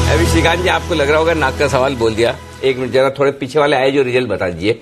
अभी श्रीकांत जी, आपको लग रहा होगा नाक का सवाल बोल दिया। एक मिनट जरा थोड़े पीछे वाले आए जो रिजल्ट बता दीजिए।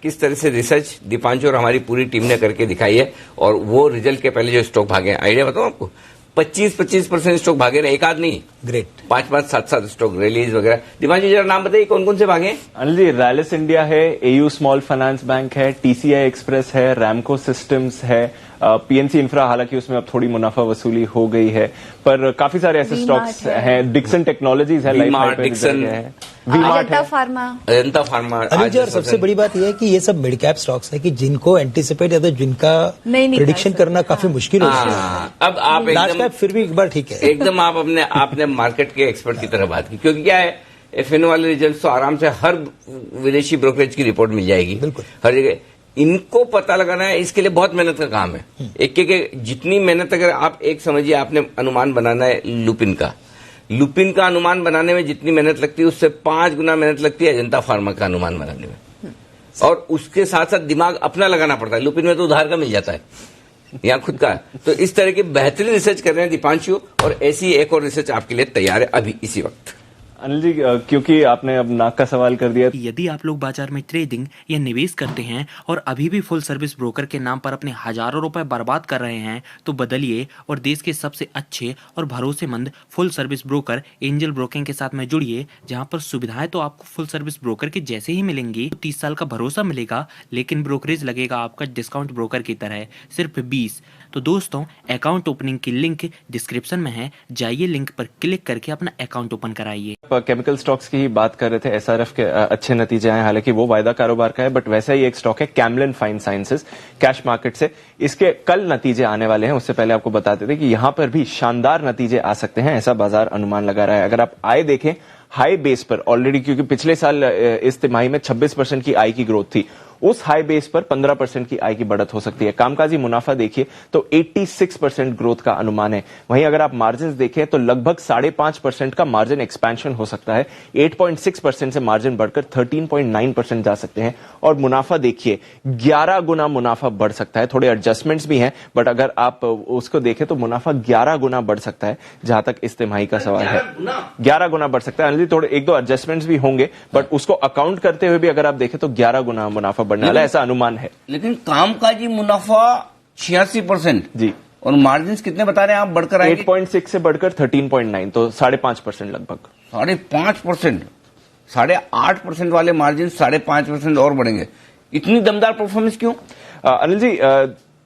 किस तरह से रिसर्च दीपांशु और हमारी पूरी टीम ने करके दिखाई है, और वो रिजल्ट के पहले जो स्टॉक भागे, आइडिया बताओ आपको। 25% स्टॉक भागे ना, एक आध नहीं, ग्रेट 5-5, 7-7 स्टॉक रिलीज वगैरह। दीपांशु जरा नाम बताइए कौन कौन से भागे। अनिल जी, रैलिस इंडिया है, एयू स्मॉल फाइनेंस बैंक है, टीसीआई एक्सप्रेस है, रैमको सिस्टम्स है, पीएनसी इंफ्रा, हालांकि उसमें अब थोड़ी मुनाफा वसूली हो गई है, पर काफी सारे ऐसे स्टॉक्स हैं। डिक्सन टेक्नोलॉजीज है, डिक्सन है, वी-मार्ट है, अजंता फार्मा। और सबसे बड़ी बात यह है कि ये सब मिड कैप स्टॉक्स है कि जिनको एंटिसिपेट या तो जिनका प्रेडिक्शन करना काफी मुश्किल होता है। अब आप लास्ट टाइम फिर भी एक बार ठीक है, एकदम आप आपने मार्केट के एक्सपर्ट की तरह बात की, क्योंकि क्या है, एफएनओ वाले रिजल्ट तो आराम से हर विदेशी ब्रोकरेज की रिपोर्ट मिल जाएगी, बिल्कुल हर जगह। इनको पता लगाना है, इसके लिए बहुत मेहनत का काम है। एक जितनी मेहनत, अगर आप एक समझिए, आपने अनुमान बनाना है लुपिन का अनुमान बनाने में जितनी मेहनत लगती है, उससे 5 गुना मेहनत लगती है अजंता फार्मा का अनुमान बनाने में। और उसके साथ साथ दिमाग अपना लगाना पड़ता है। लुपिन में तो उधार का मिल जाता है, यहाँ खुद का। तो इस तरह की बेहतरीन रिसर्च कर रहे हैं दीपांशु, और ऐसी एक और रिसर्च आपके लिए तैयार है अभी इसी वक्त। अनिल जी, क्योंकि आपने अब नाक का सवाल कर दिया, यदि आप लोग बाजार में ट्रेडिंग या निवेश करते हैं और अभी भी फुल सर्विस ब्रोकर के नाम पर अपने हजारों रुपए बर्बाद कर रहे हैं, तो बदलिए और देश के सबसे अच्छे और भरोसेमंद full service broker angel broking के साथ में जुड़िए, जहां पर सुविधाएं तो आपको फुल सर्विस ब्रोकर के जैसे ही मिलेंगी। 30 साल का भरोसा मिलेगा, लेकिन ब्रोकरेज लगेगा आपका डिस्काउंट ब्रोकर की तरह, सिर्फ 20। तो दोस्तों, अकाउंट ओपनिंग की लिंक डिस्क्रिप्शन में है, जाइए लिंक पर क्लिक करके अपना अकाउंट ओपन कराइए। केमिकल स्टॉक्स की ही बात कर रहे थे, एसआरएफ के अच्छे नतीजे आए, हालांकि वो वायदा कारोबार का है, बट वैसा ही एक स्टॉक है Camlin fine sciences, cash market से। इसके कल नतीजे आने वाले हैं, उससे पहले आपको बताते थे कि यहां पर भी शानदार नतीजे आ सकते हैं, ऐसा बाजार अनुमान लगा रहा है। अगर आप आय देखें हाई बेस पर ऑलरेडी, क्योंकि पिछले साल इस तिमाही में 26% की आय की ग्रोथ थी, उस हाई बेस पर 15% की आय की बढ़त हो सकती है। कामकाजी मुनाफा देखिए तो 86% ग्रोथ का अनुमान है। वहीं अगर आप मार्जिन देखें तो लगभग 5.5% का मार्जिन एक्सपेंशन हो सकता है। 8.6% से मार्जिन बढ़कर 13.9% जा सकते हैं। और मुनाफा देखिए 11 गुना मुनाफा बढ़ सकता है। थोड़े एडजस्टमेंट्स भी हैं, बट अगर आप उसको देखें तो मुनाफा 11 गुना बढ़ सकता है, जहां तक इस तिमाही का सवाल है। 11 गुना बढ़ सकता है। थोड़े 1-2 एडजस्टमेंट्स भी होंगे, बट उसको अकाउंट करते हुए भी अगर आप देखें तो 11 गुना मुनाफा बढ़ने वाला, ऐसा अनुमान है। लेकिन कामकाजी मुनाफा 86% जी, और मार्जिन कितने बता रहे हैं आप बढ़कर आएंगे? 8.6 से बढ़कर 13.9, तो 5.5% लगभग। 5.5%, 8.5% वाले मार्जिन 5.5% और बढ़ेंगे। इतनी दमदार परफॉर्मेंस क्यों? अनिल जी,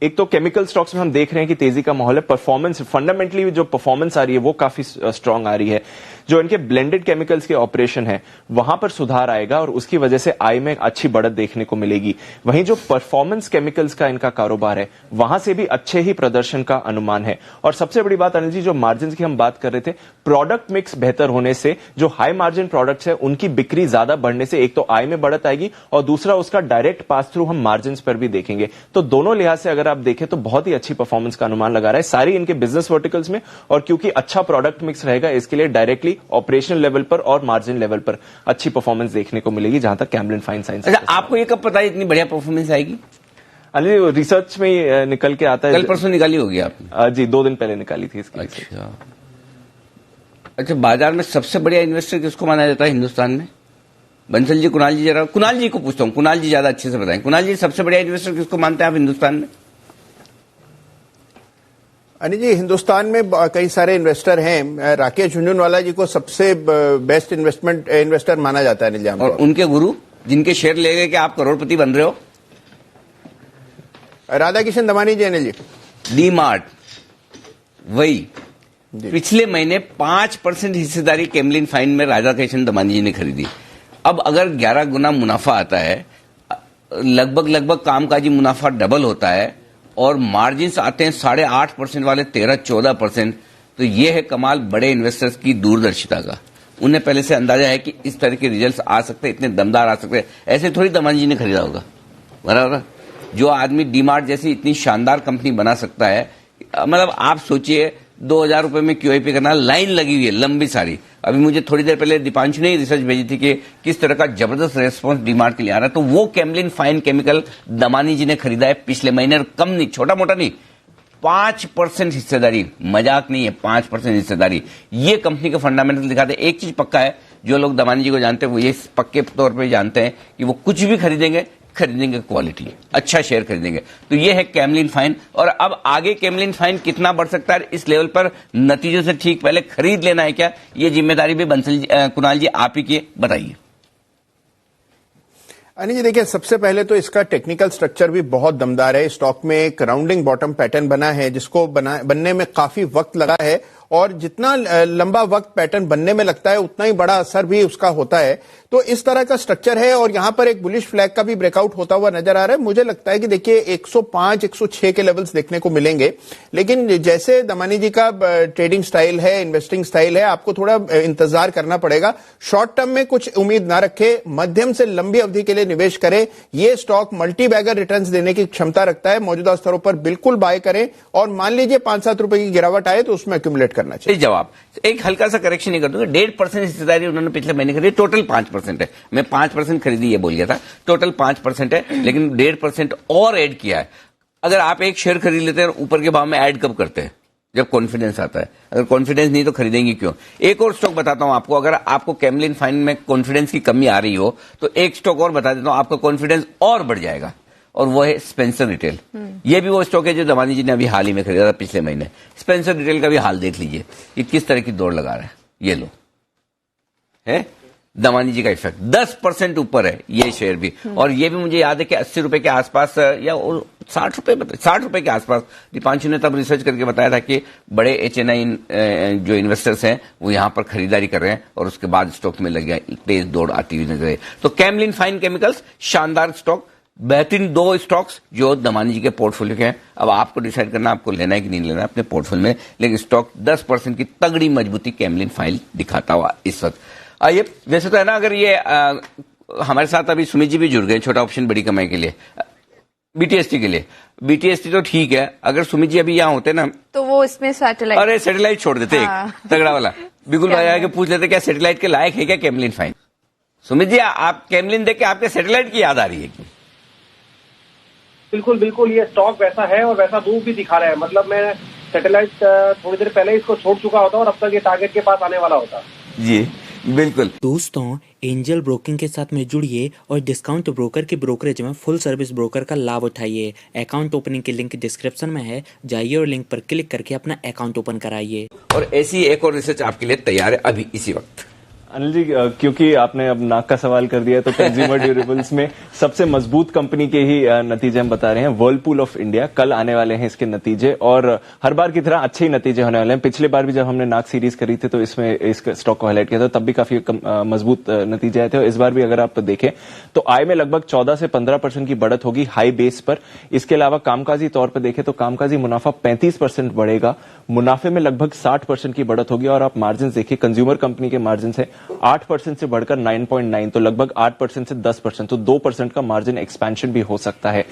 एक तो केमिकल स्टॉक्स में हम देख रहे हैं कि तेजी का माहौल है। परफॉर्मेंस फंडामेंटली जो परफॉर्मेंस आ रही है वो काफी स्ट्रांग आ रही है। जो इनके ब्लेंडेड केमिकल्स के ऑपरेशन है वहां पर सुधार आएगा और उसकी वजह से आय में अच्छी बढ़त देखने को मिलेगी। वहीं जो परफॉर्मेंस केमिकल्स का इनका कारोबार है वहां से भी अच्छे ही प्रदर्शन का अनुमान है। और सबसे बड़ी बात अनिल जी, जो मार्जिन की हम बात कर रहे थे, प्रोडक्ट मिक्स बेहतर होने से जो हाई मार्जिन प्रोडक्ट्स है उनकी बिक्री ज्यादा बढ़ने से एक तो आय में बढ़त आएगी और दूसरा उसका डायरेक्ट पास थ्रू हम मार्जिन पर भी देखेंगे। तो दोनों लिहाज से अगर आप देखें तो बहुत ही अच्छी परफॉर्मेंस का अनुमान लगा रहा है सारी इनके बिजनेस वर्टिकल्स में। और क्योंकि अच्छा प्रोडक्ट मिक्स रहेगा, इसके लिए डायरेक्टली ऑपरेशनल लेवल पर और मार्जिन लेवल पर अच्छी परफॉर्मेंस देखने को मिलेगी, जहां तक कैमलिन फाइन साइंस। अच्छा, आपको ये कब पता है इतनी बढ़िया परफॉर्मेंस आएगी? अरे रिसर्च में ही निकल के आता है। कल परसों निकाली होगी आपने? जी, 2 दिन पहले निकाली थी इसकी। अच्छा, बाजार में सबसे बढ़िया इन्वेस्टर किसको माना जाता है हिंदुस्तान में? बंसल जी, कुणाल जी, जरा कुणाल जी को पूछता हूँ, कुणाल जी ज्यादा अच्छे से बताएं। कुणाल जी, सबसे बढ़िया इन्वेस्टर किसको मानते हैं आप हिंदुस्तान में? अनिल जी, हिंदुस्तान में कई सारे इन्वेस्टर हैं। राकेश झुंझुनवाला जी को सबसे बेस्ट इन्वेस्टर माना जाता है अनिल जी। और उनके गुरु जिनके शेयर ले गए कि आप करोड़पति बन रहे हो? राधा किशन दमानी जी। अनिल जी, डी मार्ट, वही पिछले महीने 5% हिस्सेदारी कैमलिन फाइन में राधा किशन दमानी जी ने खरीदी। अब अगर 11 गुना मुनाफा आता है, लगभग कामकाजी मुनाफा डबल होता है और मार्जिन्स आते हैं 8.5% वाले 13-14%, तो ये है कमाल बड़े इन्वेस्टर्स की दूरदर्शिता का। उन्हें पहले से अंदाजा है कि इस तरह के रिजल्ट्स आ सकते हैं, इतने दमदार आ सकते हैं। ऐसे थोड़ी दमानी जी ने खरीदा होगा, बराबर। जो आदमी डीमार्ट जैसी इतनी शानदार कंपनी बना सकता है, मतलब आप सोचिए 2,000 रुपए में क्यूआईपी करना, लाइन लगी हुई है लंबी सारी। अभी मुझे थोड़ी देर पहले दीपांशु ने रिसर्च भेजी थी कि किस तरह का जबरदस्त रेस्पॉन्स डीमार्ट के लिए आ रहा है। तो वो कैमलिन फाइन केमिकल दमानी जी ने खरीदा है पिछले महीने, और कम नहीं, छोटा मोटा नहीं, 5% हिस्सेदारी, मजाक नहीं है, 5% हिस्सेदारी, ये कंपनी के फंडामेंटल दिखाते हैं। एक चीज पक्का है, जो लोग दमानी जी को जानते हैं वो ये पक्के तौर पे जानते हैं कि वो कुछ भी खरीदेंगे क्वालिटी, अच्छा शेयर खरीदेंगे। तो ये है कैमलिन फाइन। और अब आगे कैमलिन फाइन कितना बढ़ सकता है इस लेवल पर, नतीजों से ठीक पहले खरीद लेना है क्या, ये जिम्मेदारी भी कुणाल जी आप ही की, बताइए। अनिल जी देखिए, सबसे पहले तो इसका टेक्निकल स्ट्रक्चर भी बहुत दमदार है। स्टॉक में एक राउंडिंग बॉटम पैटर्न बना है जिसको बनने में काफी वक्त लगा है, और जितना लंबा वक्त पैटर्न बनने में लगता है उतना ही बड़ा असर भी उसका होता है। तो इस तरह का स्ट्रक्चर है, और यहां पर एक बुलिश फ्लैग का भी ब्रेकआउट होता हुआ नजर आ रहा है। मुझे लगता है कि देखिए 105 106 के लेवल्स देखने को मिलेंगे, लेकिन जैसे दमानी जी का ट्रेडिंग स्टाइल है, इन्वेस्टिंग स्टाइल है, आपको थोड़ा इंतजार करना पड़ेगा। शॉर्ट टर्म में कुछ उम्मीद ना रखे, मध्यम से लंबी अवधि के लिए निवेश करें। ये स्टॉक मल्टी बैगर रिटर्न्स देने की क्षमता रखता है। मौजूदा स्तरों पर बिल्कुल बाय करें, और मान लीजिए 5-7 रुपए की गिरावट आए तो उसमें एक्यूमुलेट करना चाहिए। जवाब एक हल्का सा करेक्शन ही कर दूंगा। 1.5% हिस्सेदारी उन्होंने पिछले महीने खरीदी, टोटल 5% है। मैं 5% खरीदी ये बोल गया था, टोटल 5% है, लेकिन 1.5% और ऐड किया है। अगर आप एक शेयर खरीद लेते हैं, ऊपर के भाव में ऐड कब करते हैं? जब कॉन्फिडेंस आता है। अगर कॉन्फिडेंस नहीं तो खरीदेंगे क्यों? एक और स्टॉक बताता हूं आपको, अगर आपको कैमलिन फाइन में कॉन्फिडेंस की कमी आ रही हो तो एक स्टॉक और बता देता हूं, आपका कॉन्फिडेंस और बढ़ जाएगा, और वो है स्पेंसर रिटेल। ये भी वो स्टॉक है जो दमानी जी ने अभी हाल ही में खरीदा था पिछले महीने। स्पेंसर रिटेल का भी हाल देख लीजिए कि किस तरह की दौड़ लगा रहा है। ये लो है दमानी जी का इफेक्ट, 10% ऊपर है ये शेयर भी। और ये भी मुझे याद है कि 80 रुपए के आसपास या 60 रुपए के आसपास दीपांशु ने तब रिसर्च करके बताया था कि बड़े HNI जो इन्वेस्टर्स हैं वो यहां पर खरीदारी कर रहे हैं, और उसके बाद स्टॉक में लगे तेज दौड़ आती हुई नजर आई। तो कैमलिन फाइन केमिकल्स शानदार स्टॉक, बेहतरीन 2 स्टॉक्स जो दमानी जी के पोर्टफोलियो के हैं। अब आपको डिसाइड करना आपको लेना है कि नहीं लेना है अपने पोर्टफोलियो में, लेकिन स्टॉक 10% की तगड़ी मजबूती कैमलिन फाइन दिखाता हुआ इस वक्त। आइए, वैसे तो है ना, अगर ये हमारे साथ अभी सुमित जी भी जुड़ गए, छोटा ऑप्शन बड़ी कमाई के लिए, BTST के लिए। BTST तो ठीक है, अगर सुमित जी अभी यहाँ होते ना तो वो इसमें सैटेलाइट, अरे सैटेलाइट छोड़ देते एक तगड़ा वाला। बिल्कुल भाई आके पूछ लेते क्या सैटेलाइट के लायक है क्या कैमलिन फाइन? सुमित जी आप कैमलिन देख के आपके सैटेलाइट की याद आ रही है क्या? बिल्कुल बिल्कुल, ये स्टॉक वैसा है और वैसा मूव भी दिखा रहा है। मतलब मैं सैटेलाइट थोड़ी देर पहले इसको छोड़ चुका होता और अब तक ये टारगेट के पास आने वाला होता। जी बिल्कुल। दोस्तों, एंजल ब्रोकिंग के साथ में जुड़िए और डिस्काउंट ब्रोकर के ब्रोकरेज में फुल सर्विस ब्रोकर का लाभ उठाइए। अकाउंट ओपनिंग की लिंक डिस्क्रिप्शन में है, जाइए और लिंक पर क्लिक करके अपना अकाउंट ओपन कराइए। और ऐसी एक और रिसर्च आपके लिए तैयार है अभी इसी वक्त। अनिल जी, क्योंकि आपने अब नाक का सवाल कर दिया तो कंज्यूमर ड्यूरेबल्स में सबसे मजबूत कंपनी के ही नतीजे हम बता रहे हैं। वर्लपूल ऑफ इंडिया, कल आने वाले हैं इसके नतीजे, और हर बार की तरह अच्छे ही नतीजे होने वाले हैं। पिछले बार भी जब हमने नाक सीरीज करी थी तो इसमें इस स्टॉक को हाईलाइट किया था, तब भी काफी मजबूत नतीजे आए थे। और इस बार भी अगर आप देखें तो आय में लगभग 14 से 15% की बढ़त होगी हाई बेस पर। इसके अलावा कामकाजी तौर पर देखें तो कामकाजी मुनाफा 35% बढ़ेगा, मुनाफे में लगभग 60% की बढ़त होगी। और आप मार्जिन देखिए, कंज्यूमर कंपनी के मार्जिन है 8% से बढ़कर 9.9, तो लगभग 8% से 10%, तो 2% का मार्जिन एक्सपेंशन भी हो सकता है।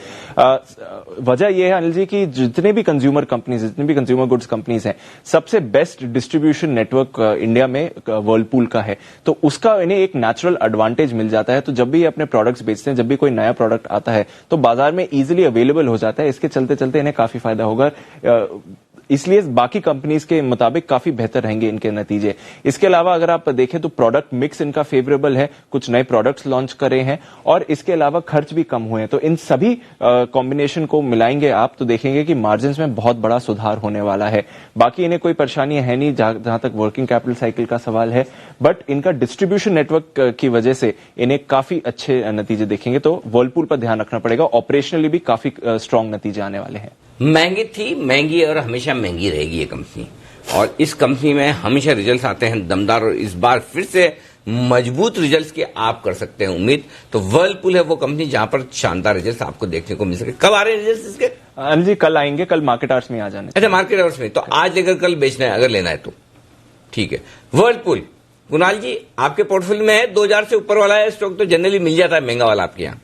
वजह यह है अनिल जी कि जितने भी कंज्यूमर कंपनीज, जितने भी कंज्यूमर गुड्स कंपनीज हैं, सबसे बेस्ट डिस्ट्रीब्यूशन नेटवर्क इंडिया में वर्लपूल का है, तो उसका इन्हें एक नेचुरल एडवांटेज मिल जाता है। तो जब भी अपने प्रोडक्ट्स बेचते हैं, जब भी कोई नया प्रोडक्ट आता है तो बाजार में इजीली अवेलेबल हो जाता है। इसके चलते चलते इन्हें काफी फायदा होगा, इसलिए बाकी कंपनीज के मुताबिक काफी बेहतर रहेंगे इनके नतीजे। इसके अलावा अगर आप देखें तो प्रोडक्ट मिक्स इनका फेवरेबल है, कुछ नए प्रोडक्ट्स लॉन्च करे हैं, और इसके अलावा खर्च भी कम हुए हैं। तो इन सभी कॉम्बिनेशन को मिलाएंगे आप तो देखेंगे कि मार्जिन में बहुत बड़ा सुधार होने वाला है। बाकी इन्हें कोई परेशानी है नहीं जहां तक वर्किंग कैपिटल साइकिल का सवाल है, बट इनका डिस्ट्रीब्यूशन नेटवर्क की वजह से इन्हें काफी अच्छे नतीजे देखेंगे। तो वर्लपूल पर ध्यान रखना पड़ेगा, ऑपरेशनली भी काफी स्ट्रांग नतीजे आने वाले हैं। महंगी थी, महंगी और हमेशा महंगी रहेगी ये कंपनी, और इस कंपनी में हमेशा रिजल्ट्स आते हैं दमदार, और इस बार फिर से मजबूत रिजल्ट्स की आप कर सकते हैं उम्मीद। तो वर्लपूल है वो कंपनी जहां पर शानदार रिजल्ट्स आपको देखने को मिल सके। कब आ रहे हैं रिजल्ट्स इसके? अनिल जी कल आएंगे, कल मार्केट आवर्स में आ जाने। अच्छा, मार्केट आवर्स में, तो आज लेकर कल बेचना है अगर लेना है तो ठीक है। वर्लपूल, कुणाल जी आपके पोर्टफोलियो में है, 2000 से ऊपर वाला है स्टॉक तो जनरली मिल जाता है महंगा वाला आपके यहाँ।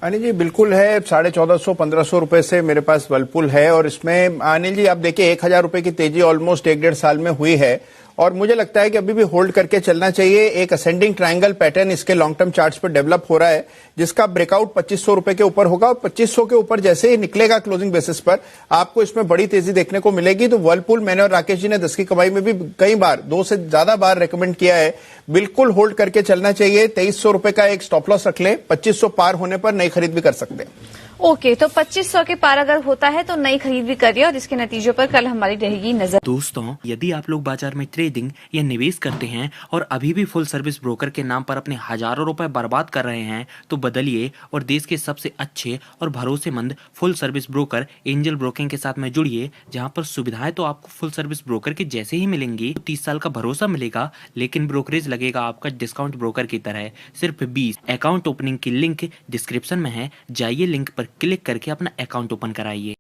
अनिल जी बिल्कुल है, 1450-1500 रुपए से मेरे पास वर्लपूल है, और इसमें अनिल जी आप देखिए 1000 रुपए की तेजी ऑलमोस्ट 1-1.5 साल में हुई है, और मुझे लगता है कि अभी भी होल्ड करके चलना चाहिए। एक असेंडिंग ट्रायंगल पैटर्न इसके लॉन्ग टर्म चार्ट्स पर डेवलप हो रहा है, जिसका ब्रेकआउट 2500 रुपए के ऊपर होगा और 2500 के ऊपर जैसे ही निकलेगा क्लोजिंग बेसिस पर आपको इसमें बड़ी तेजी देखने को मिलेगी। तो वर्लपूल मैंने और राकेश जी ने 10 की कमाई में भी कई बार 2 से ज्यादा बार रेकमेंड किया है, बिल्कुल होल्ड करके चलना चाहिए। 2300 रुपए का एक स्टॉप लॉस रख लें, 2500 पार होने पर नई खरीद भी कर सकते हैं। ओके, तो 2500 के पार अगर होता है तो नई खरीद भी करिए और इसके नतीजों पर कल हमारी रहेगी नजर। दोस्तों, यदि आप लोग बाजार में ट्रेडिंग या निवेश करते हैं और अभी भी फुल सर्विस ब्रोकर के नाम पर अपने हजारों रुपए बर्बाद कर रहे हैं तो बदलिए और देश के सबसे अच्छे और भरोसेमंद full service broker angel broking के साथ में जुड़िए, जहां पर सुविधाएं तो आपको फुल सर्विस ब्रोकर के जैसे ही मिलेंगी। 30 साल का भरोसा मिलेगा, लेकिन ब्रोकरेज लगेगा आपका डिस्काउंट ब्रोकर की तरह, सिर्फ 20। अकाउंट ओपनिंग की लिंक डिस्क्रिप्शन में है, जाइए लिंक पर क्लिक करके अपना अकाउंट ओपन कराइए।